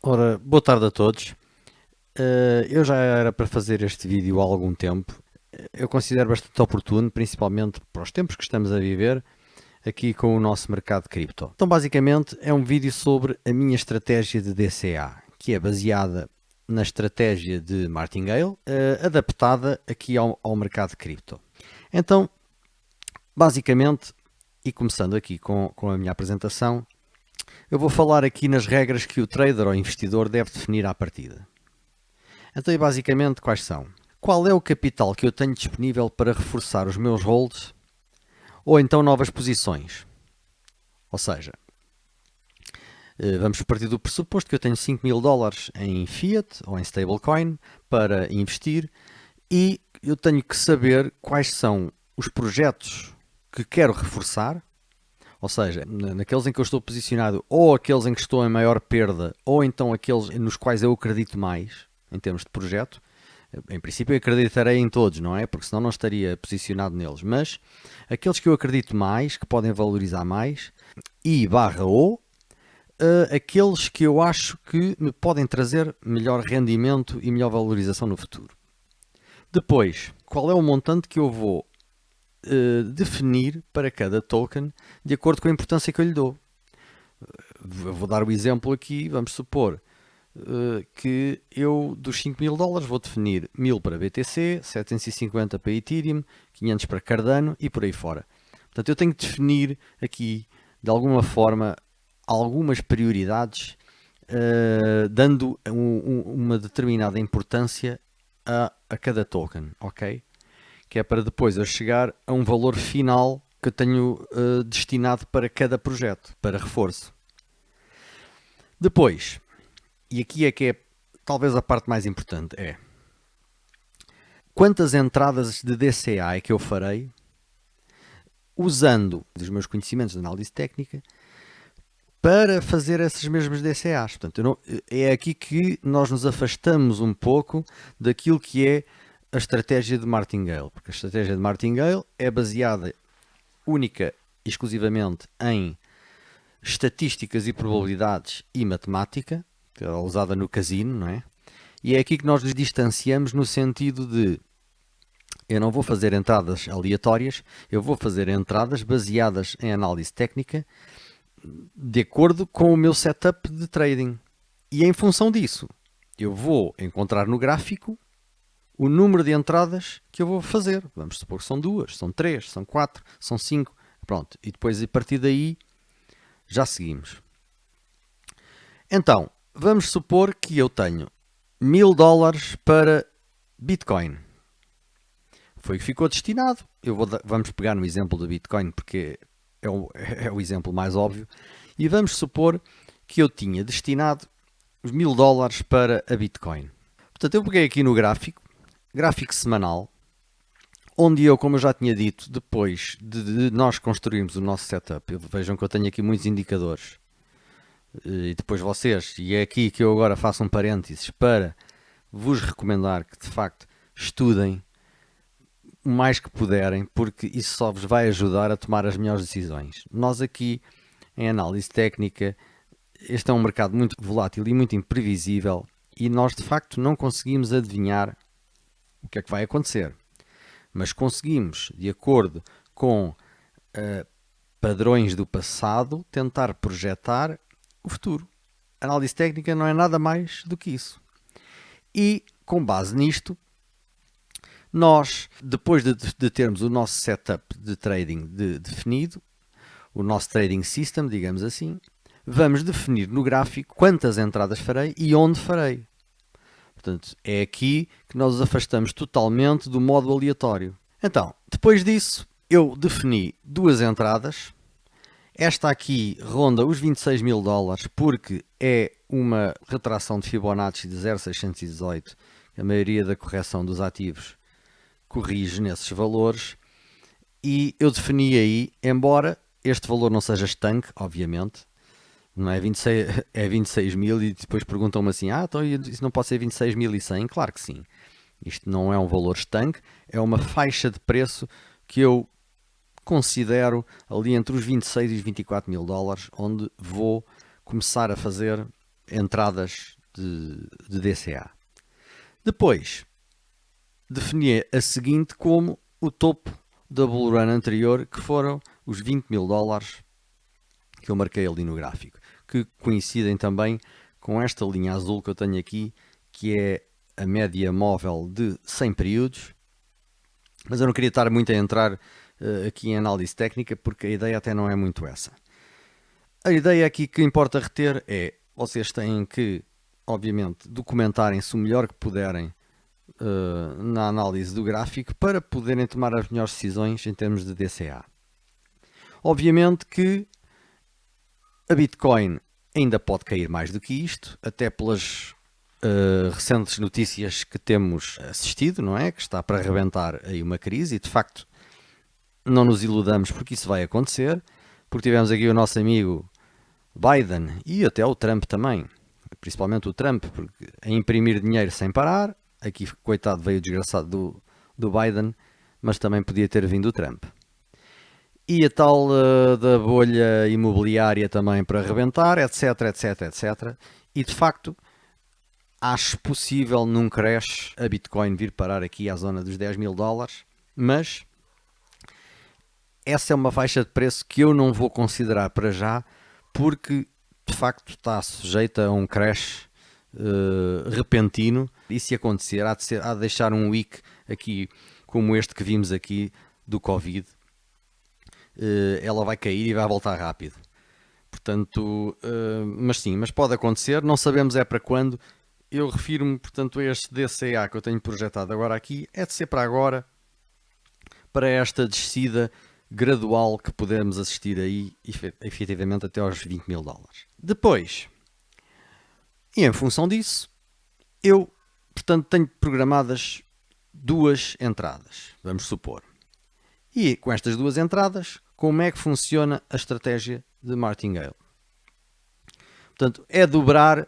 Ora, boa tarde a todos. Eu já era para fazer este vídeo há algum tempo. Eu considero bastante oportuno, principalmente para os tempos que estamos a viver, aqui com o nosso mercado de cripto. Então, basicamente, é um vídeo sobre a minha estratégia de DCA, que é baseada na estratégia de Martingale, adaptada aqui ao mercado de cripto. Então, basicamente, e começando aqui com a minha apresentação, eu vou falar aqui nas regras que o trader ou investidor deve definir à partida. Então, e basicamente, quais são? Qual é o capital que eu tenho disponível para reforçar os meus holds ou então novas posições? Ou seja, vamos partir do pressuposto que eu tenho 5 mil dólares em fiat ou em stablecoin para investir e eu tenho que saber quais são os projetos que quero reforçar, ou seja, naqueles em que eu estou posicionado ou aqueles em que estou em maior perda ou então aqueles nos quais eu acredito mais em termos de projeto. Em princípio eu acreditarei em todos, não é? Porque senão não estaria posicionado neles. Mas aqueles que eu acredito mais, que podem valorizar mais, e barra ou, aqueles que eu acho que me podem trazer melhor rendimento e melhor valorização no futuro. Depois, qual é o montante que eu vou definir para cada token de acordo com a importância que eu lhe dou? Vou dar o exemplo aqui, vamos supor que eu dos 5 mil dólares vou definir 1000 para BTC, 750 para Ethereum, 500 para Cardano e por aí fora. Portanto, eu tenho que definir aqui, de alguma forma, algumas prioridades, dando uma determinada importância a cada token, ok? Que é para depois eu chegar a um valor final que eu tenho destinado para cada projeto, para reforço. Depois, e aqui é que é talvez a parte mais importante, é quantas entradas de DCA é que eu farei usando os meus conhecimentos de análise técnica para fazer esses mesmos DCAs. Portanto, é aqui que nós nos afastamos um pouco daquilo que é a estratégia de Martingale, porque a estratégia de Martingale é baseada única e exclusivamente em estatísticas e probabilidades e matemática, que é usada no casino, não é? E é aqui que nós nos distanciamos no sentido de eu não vou fazer entradas aleatórias, eu vou fazer entradas baseadas em análise técnica de acordo com o meu setup de trading. E em função disso, eu vou encontrar no gráfico o número de entradas que eu vou fazer. Vamos supor que são 2, são 3, são 4, são 5. Pronto, e depois a partir daí já seguimos. Então, vamos supor que eu tenho 1000 dólares para Bitcoin. Foi o que ficou destinado. Vamos pegar no exemplo do Bitcoin porque é o exemplo mais óbvio. E vamos supor que eu tinha destinado os 1000 dólares para a Bitcoin. Portanto, eu peguei aqui no gráfico semanal, onde eu, como eu já tinha dito, depois de nós construirmos o nosso setup, vejam que eu tenho aqui muitos indicadores, e depois vocês, e é aqui que eu agora faço um parênteses para vos recomendar que de facto estudem o mais que puderem, porque isso só vos vai ajudar a tomar as melhores decisões. Nós aqui, em análise técnica, este é um mercado muito volátil e muito imprevisível e nós de facto não conseguimos adivinhar o que é que vai acontecer. Mas conseguimos, de acordo com padrões do passado, tentar projetar o futuro. A análise técnica não é nada mais do que isso. E, com base nisto, nós, depois de termos o nosso setup de trading definido, o nosso trading system, digamos assim, vamos definir no gráfico quantas entradas farei e onde farei. Portanto, é aqui que nós nos afastamos totalmente do modo aleatório. Então, depois disso, eu defini duas entradas. Esta aqui ronda os 26 mil dólares porque é uma retração de Fibonacci de 0,618. A maioria da correção dos ativos corrige nesses valores. E eu defini aí, embora este valor não seja estanque, obviamente, não é 26, é 26 mil e depois perguntam-me assim, então isso não pode ser 26.100? Claro que sim. Isto não é um valor estanque, é uma faixa de preço que eu considero ali entre os 26 e os 24 mil dólares, onde vou começar a fazer entradas de DCA. Depois, defini a seguinte como o topo da bull run anterior, que foram os 20 mil dólares que eu marquei ali no gráfico, que coincidem também com esta linha azul que eu tenho aqui, que é a média móvel de 100 períodos. Mas eu não queria estar muito a entrar aqui em análise técnica, porque a ideia até não é muito essa. A ideia aqui que importa reter é, vocês têm que, obviamente, documentarem-se o melhor que puderem na análise do gráfico para poderem tomar as melhores decisões em termos de DCA. Obviamente que a Bitcoin ainda pode cair mais do que isto, até pelas recentes notícias que temos assistido, não é? Que está para arrebentar aí uma crise e, de facto, não nos iludamos porque isso vai acontecer, porque tivemos aqui o nosso amigo Biden e até o Trump também, principalmente o Trump, porque a imprimir dinheiro sem parar, aqui coitado veio o desgraçado do Biden, mas também podia ter vindo o Trump. E a tal da bolha imobiliária também para arrebentar, etc, etc, etc. E de facto, acho possível num crash a Bitcoin vir parar aqui à zona dos 10 mil dólares, mas essa é uma faixa de preço que eu não vou considerar para já, porque de facto está sujeita a um crash repentino, e se acontecer há de deixar um wick aqui como este que vimos aqui do Covid. Ela vai cair e vai voltar rápido. Portanto, mas pode acontecer, não sabemos é para quando. Eu refiro-me, portanto, a este DCA que eu tenho projetado agora aqui, é de ser para agora, para esta descida gradual que podemos assistir aí, efetivamente, até aos 20 mil dólares. Depois, e em função disso, eu, portanto, tenho programadas duas entradas, vamos supor. E com estas duas entradas, como é que funciona a estratégia de Martingale? Portanto, é dobrar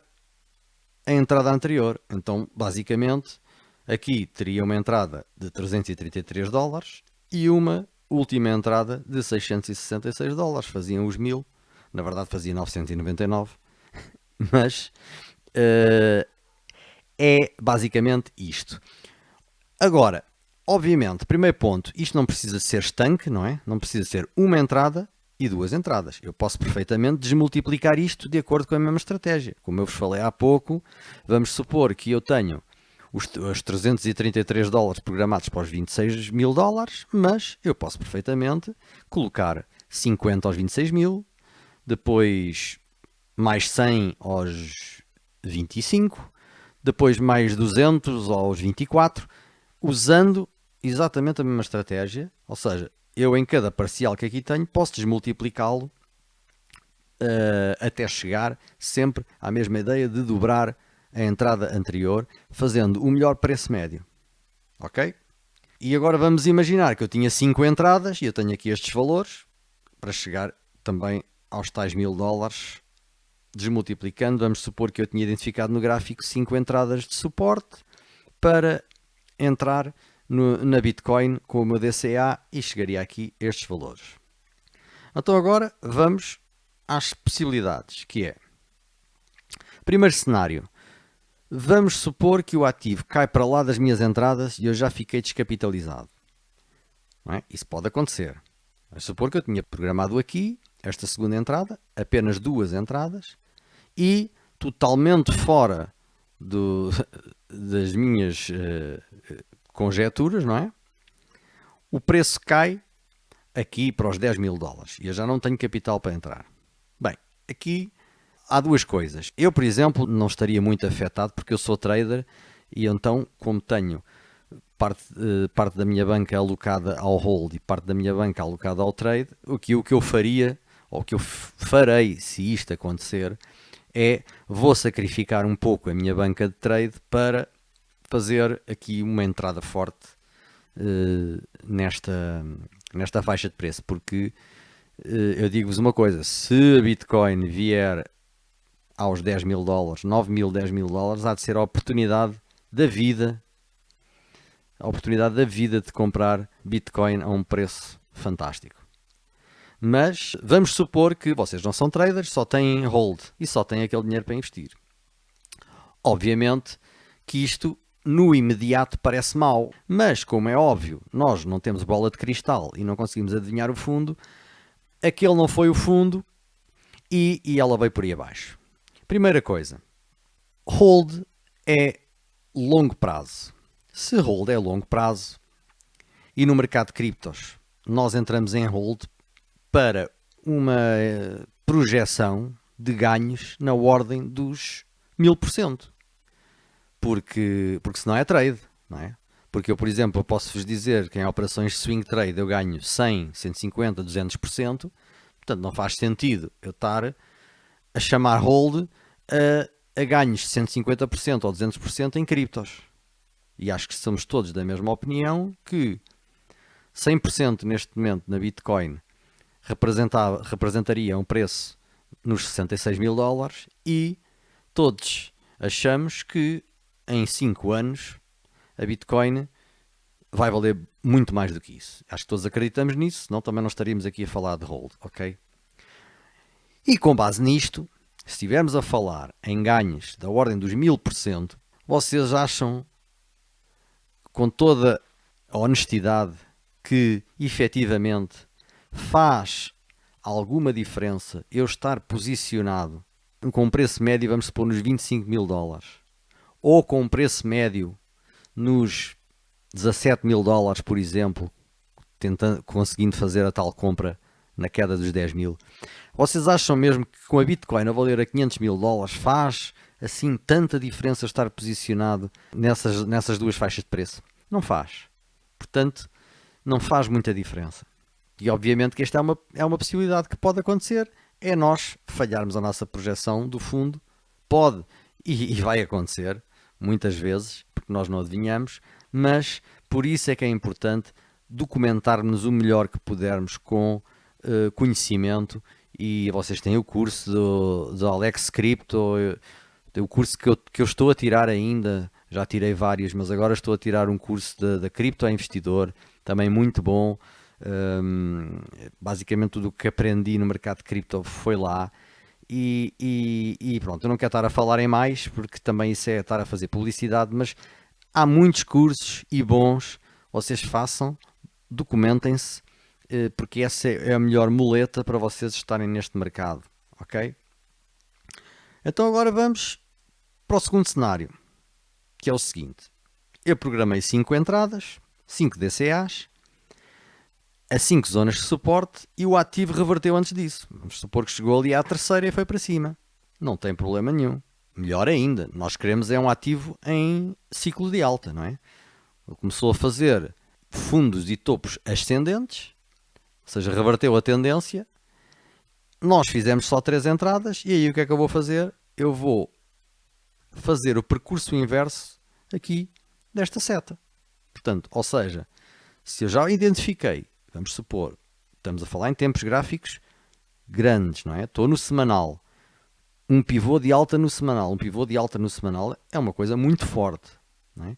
a entrada anterior. Então, basicamente, aqui teria uma entrada de 333 dólares e uma última entrada de 666 dólares. Faziam os 1000, na verdade fazia 999, mas é basicamente isto. Agora, obviamente, primeiro ponto, isto não precisa ser estanque, não é? Não precisa ser uma entrada e duas entradas. Eu posso perfeitamente desmultiplicar isto de acordo com a mesma estratégia. Como eu vos falei há pouco, vamos supor que eu tenho os 333 dólares programados para os 26 mil dólares, mas eu posso perfeitamente colocar 50 aos 26 mil, depois mais 100 aos 25, depois mais 200 aos 24, usando exatamente a mesma estratégia, ou seja, eu em cada parcial que aqui tenho posso desmultiplicá-lo até chegar sempre à mesma ideia de dobrar a entrada anterior, fazendo o melhor preço médio. Ok? E agora vamos imaginar que eu tinha 5 entradas e eu tenho aqui estes valores para chegar também aos tais 1000 dólares. Desmultiplicando, vamos supor que eu tinha identificado no gráfico 5 entradas de suporte para entrar na Bitcoin com o meu DCA e chegaria aqui estes valores. Então agora vamos às possibilidades, que é, primeiro cenário, vamos supor que o ativo cai para lá das minhas entradas e eu já fiquei descapitalizado. Não é? Isso pode acontecer. Vamos supor que eu tinha programado aqui esta segunda entrada, apenas duas entradas, e totalmente fora das minhas conjecturas, não é? O preço cai aqui para os 10 mil dólares e eu já não tenho capital para entrar. Bem, aqui há duas coisas. Eu, por exemplo, não estaria muito afetado porque eu sou trader e então, como tenho parte da minha banca alocada ao hold e parte da minha banca alocada ao trade, o que eu faria, ou o que eu farei se isto acontecer, é vou sacrificar um pouco a minha banca de trade para fazer aqui uma entrada forte nesta faixa de preço, porque eu digo-vos uma coisa, se a Bitcoin vier aos 10 mil dólares, 9 mil, 10 mil dólares, há de ser a oportunidade da vida de comprar Bitcoin a um preço fantástico. Mas vamos supor que vocês não são traders, só têm hold e só têm aquele dinheiro para investir. Obviamente que isto no imediato parece mau, mas como é óbvio, nós não temos bola de cristal e não conseguimos adivinhar o fundo, aquele não foi o fundo e ela veio por aí abaixo. Primeira coisa, hold é longo prazo. Se hold é longo prazo e no mercado de criptos nós entramos em hold para uma projeção de ganhos na ordem dos 1000%. Porque senão é trade, não é? Porque eu, por exemplo, eu posso-vos dizer que em operações de swing trade eu ganho 100, 150, 200%. Portanto, não faz sentido eu estar a chamar hold a ganhos de 150% ou 200% em criptos. E acho que somos todos da mesma opinião que 100% neste momento na Bitcoin representaria um preço nos 66 mil dólares e todos achamos que em 5 anos a Bitcoin vai valer muito mais do que isso. Acho que todos acreditamos nisso, senão também não estaríamos aqui a falar de hold, ok? E com base nisto, se estivermos a falar em ganhos da ordem dos 1000%, vocês acham, com toda a honestidade, que efetivamente faz alguma diferença eu estar posicionado com um preço médio, vamos supor, nos 25 mil dólares, ou com um preço médio nos 17 mil dólares, por exemplo, conseguindo fazer a tal compra na queda dos 10 mil. Vocês acham mesmo que com a Bitcoin a valer a 500 mil dólares faz assim tanta diferença estar posicionado nessas duas faixas de preço? Não faz. Portanto, não faz muita diferença. E obviamente que esta é uma possibilidade que pode acontecer, é nós falharmos a nossa projeção do fundo. Pode e vai acontecer muitas vezes, porque nós não adivinhamos, mas por isso é que é importante documentarmos o melhor que pudermos com conhecimento. E vocês têm o curso do Alex Crypto, o curso que eu estou a tirar ainda, já tirei vários, mas agora estou a tirar um curso da Cripto Investidor, também muito bom. Basicamente tudo o que aprendi no mercado de cripto foi lá. E pronto, eu não quero estar a falar em mais, porque também isso é estar a fazer publicidade, mas há muitos cursos e bons, vocês façam, documentem-se, porque essa é a melhor muleta para vocês estarem neste mercado, ok? Então agora vamos para o segundo cenário, que é o seguinte. Eu programei 5 entradas, 5 DCAs, a 5 zonas de suporte e o ativo reverteu antes disso. Vamos supor que chegou ali à terceira e foi para cima. Não tem problema nenhum. Melhor ainda, nós queremos é um ativo em ciclo de alta, não é? Começou a fazer fundos e topos ascendentes, ou seja, reverteu a tendência. Nós fizemos só 3 entradas e aí o que é que eu vou fazer? Eu vou fazer o percurso inverso aqui desta seta. Portanto, ou seja, se eu já identifiquei, vamos supor, estamos a falar em tempos gráficos grandes, não é? Estou no semanal, um pivô de alta no semanal, é uma coisa muito forte, não é?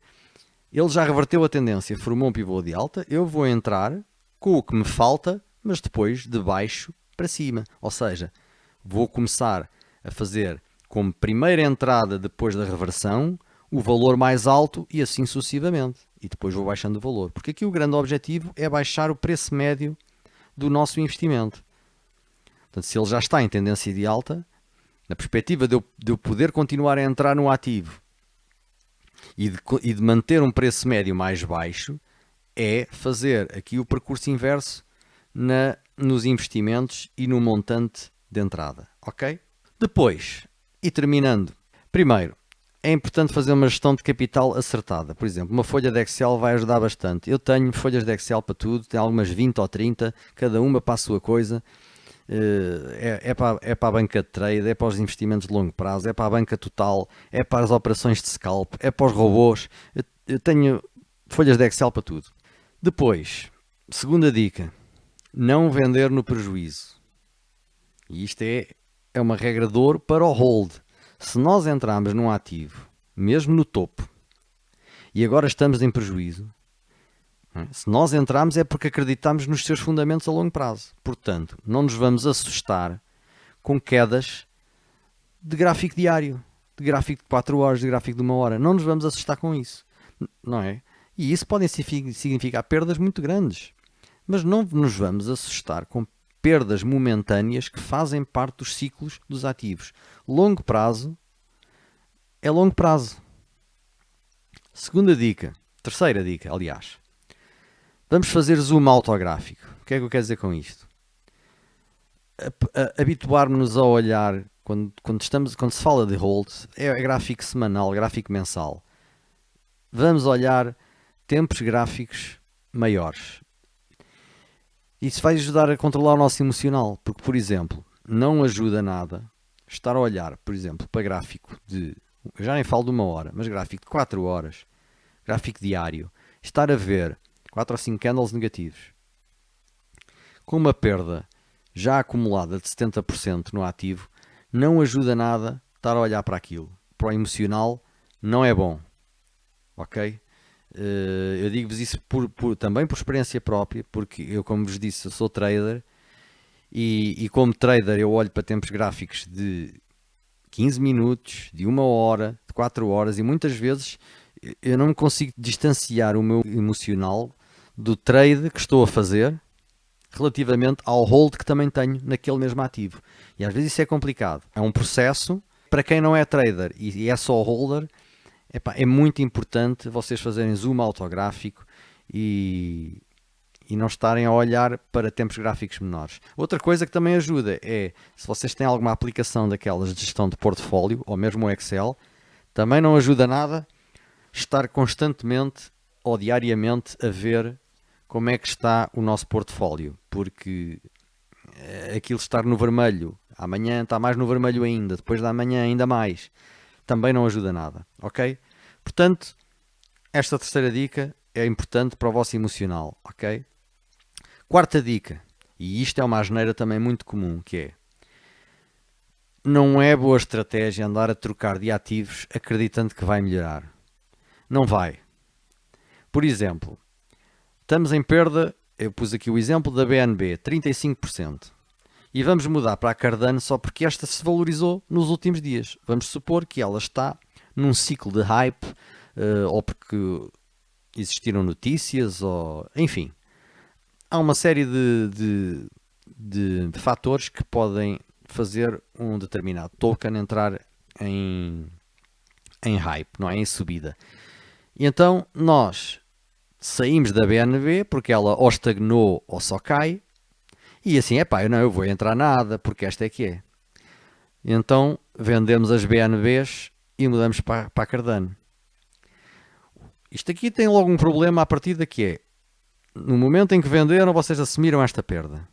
Ele já reverteu a tendência, formou um pivô de alta, eu vou entrar com o que me falta, mas depois de baixo para cima, ou seja, vou começar a fazer como primeira entrada depois da reversão o valor mais alto e assim sucessivamente. E depois vou baixando o valor. Porque aqui o grande objetivo é baixar o preço médio do nosso investimento. Portanto, se ele já está em tendência de alta, na perspectiva de eu poder continuar a entrar no ativo e de manter um preço médio mais baixo, é fazer aqui o percurso inverso nos investimentos e no montante de entrada. Ok? Depois, e terminando, primeiro, é importante fazer uma gestão de capital acertada. Por exemplo, uma folha de Excel vai ajudar bastante. Eu tenho folhas de Excel para tudo, tenho algumas 20 ou 30, cada uma para a sua coisa. É para a banca de trade, é para os investimentos de longo prazo, é para a banca total, é para as operações de scalp, é para os robôs. Eu tenho folhas de Excel para tudo. Depois, segunda dica, não vender no prejuízo. E isto é uma regra de ouro para o hold. Se nós entrarmos num ativo, mesmo no topo, e agora estamos em prejuízo, se nós entrarmos é porque acreditamos nos seus fundamentos a longo prazo. Portanto, não nos vamos assustar com quedas de gráfico diário, de gráfico de 4 horas, de gráfico de 1 hora. Não nos vamos assustar com isso, não é? E isso pode significar perdas muito grandes. Mas não nos vamos assustar com perdas momentâneas que fazem parte dos ciclos dos ativos. Longo prazo é longo prazo. Segunda dica, terceira dica, aliás. Vamos fazer zoom autográfico. O que é que eu quero dizer com isto? Habituarmos-nos a olhar, quando se fala de hold, é gráfico semanal, gráfico mensal. Vamos olhar tempos gráficos maiores. Isso vai ajudar a controlar o nosso emocional, porque, por exemplo, não ajuda nada estar a olhar, por exemplo, para gráfico de, eu já nem falo de 1 hora, mas gráfico de 4 horas, gráfico diário, estar a ver 4 ou 5 candles negativos, com uma perda já acumulada de 70% no ativo, não ajuda nada estar a olhar para aquilo. Para o emocional não é bom, ok? Eu digo-vos isso também por experiência própria, porque eu, como vos disse, eu sou trader e como trader eu olho para tempos gráficos de 15 minutos, de 1 hora, de 4 horas e muitas vezes eu não consigo distanciar o meu emocional do trade que estou a fazer relativamente ao hold que também tenho naquele mesmo ativo. E às vezes isso é complicado. É um processo, para quem não é trader e é só holder, é muito importante vocês fazerem zoom autográfico e não estarem a olhar para tempos gráficos menores. Outra coisa que também ajuda é, se vocês têm alguma aplicação daquelas de gestão de portfólio, ou mesmo o Excel, também não ajuda nada estar constantemente ou diariamente a ver como é que está o nosso portfólio, porque aquilo estar no vermelho, amanhã está mais no vermelho ainda, depois da manhã ainda mais, também não ajuda nada, ok? Portanto, esta terceira dica é importante para o vosso emocional, ok? Quarta dica, e isto é uma asneira também muito comum, que é, não é boa estratégia andar a trocar de ativos acreditando que vai melhorar. Não vai. Por exemplo, estamos em perda, eu pus aqui o exemplo da BNB, 35%. E vamos mudar para a Cardano só porque esta se valorizou nos últimos dias. Vamos supor que ela está num ciclo de hype, ou porque existiram notícias, ou enfim. Há uma série de fatores que podem fazer um determinado token entrar em hype, não é? Em subida. E então nós saímos da BNB porque ela ou estagnou ou só cai. E assim, eu vou entrar nada porque esta é que é. E então vendemos as BNBs e mudamos para a Cardano. Isto aqui tem logo um problema à partida que é, no momento em que venderam, vocês assumiram esta perda.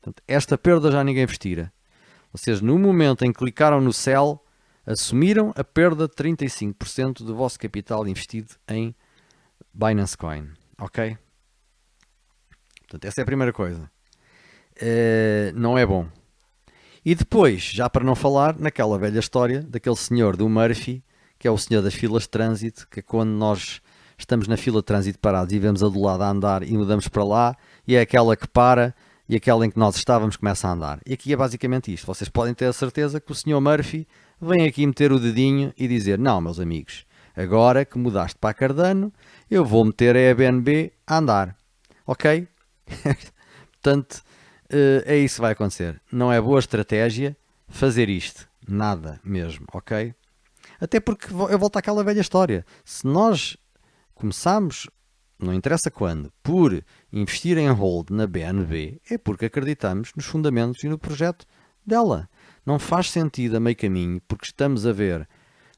Portanto, esta perda já ninguém vos tira. Vocês, no momento em que clicaram no sell, assumiram a perda de 35% do vosso capital investido em Binance Coin. Ok? Portanto, essa é a primeira coisa. Não é bom. E depois, já para não falar, naquela velha história daquele senhor do Murphy, que é o senhor das filas de trânsito, que quando nós estamos na fila de trânsito parados e vemos a do lado a andar e mudamos para lá, e é aquela que para e aquela em que nós estávamos começa a andar. E aqui é basicamente isto. Vocês podem ter a certeza que o senhor Murphy vem aqui meter o dedinho e dizer, não, meus amigos, agora que mudaste para a Cardano, eu vou meter a BNB a andar. Ok? Portanto, é isso que vai acontecer. Não é boa estratégia fazer isto. Nada mesmo, ok? Até porque eu volto àquela velha história. Se nós começamos, não interessa quando, por investir em hold na BNB, é porque acreditamos nos fundamentos e no projeto dela. Não faz sentido a meio caminho, porque estamos a ver,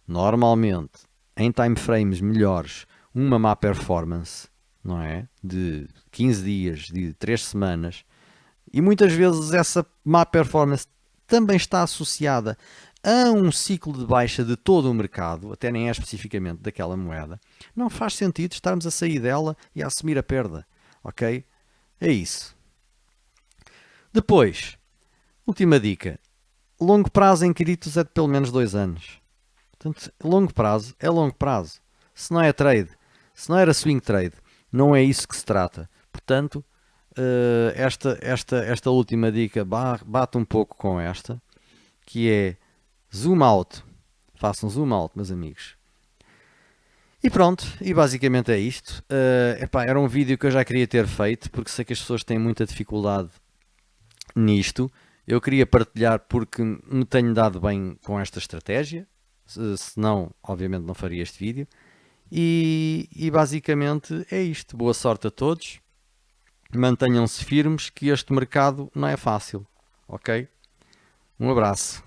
normalmente, em timeframes melhores, uma má performance, não é? De 15 dias, de 3 semanas, e muitas vezes essa má performance também está associada a um ciclo de baixa de todo o mercado, até nem é especificamente daquela moeda. Não faz sentido estarmos a sair dela e a assumir a perda, ok? É isso. Depois, última dica. Longo prazo em criptos é de pelo menos 2 anos. Portanto, longo prazo é longo prazo. Se não é trade, se não era swing trade, não é isso que se trata. Portanto, esta última dica bate um pouco com esta, que é zoom out Façam zoom out, meus amigos. E pronto, e basicamente é isto. Epá, era um vídeo que eu já queria ter feito, porque sei que as pessoas têm muita dificuldade nisto. Eu queria partilhar porque me tenho dado bem com esta estratégia. Senão, obviamente, não faria este vídeo. E basicamente é isto. Boa sorte a todos. Mantenham-se firmes que este mercado não é fácil. Ok? Um abraço.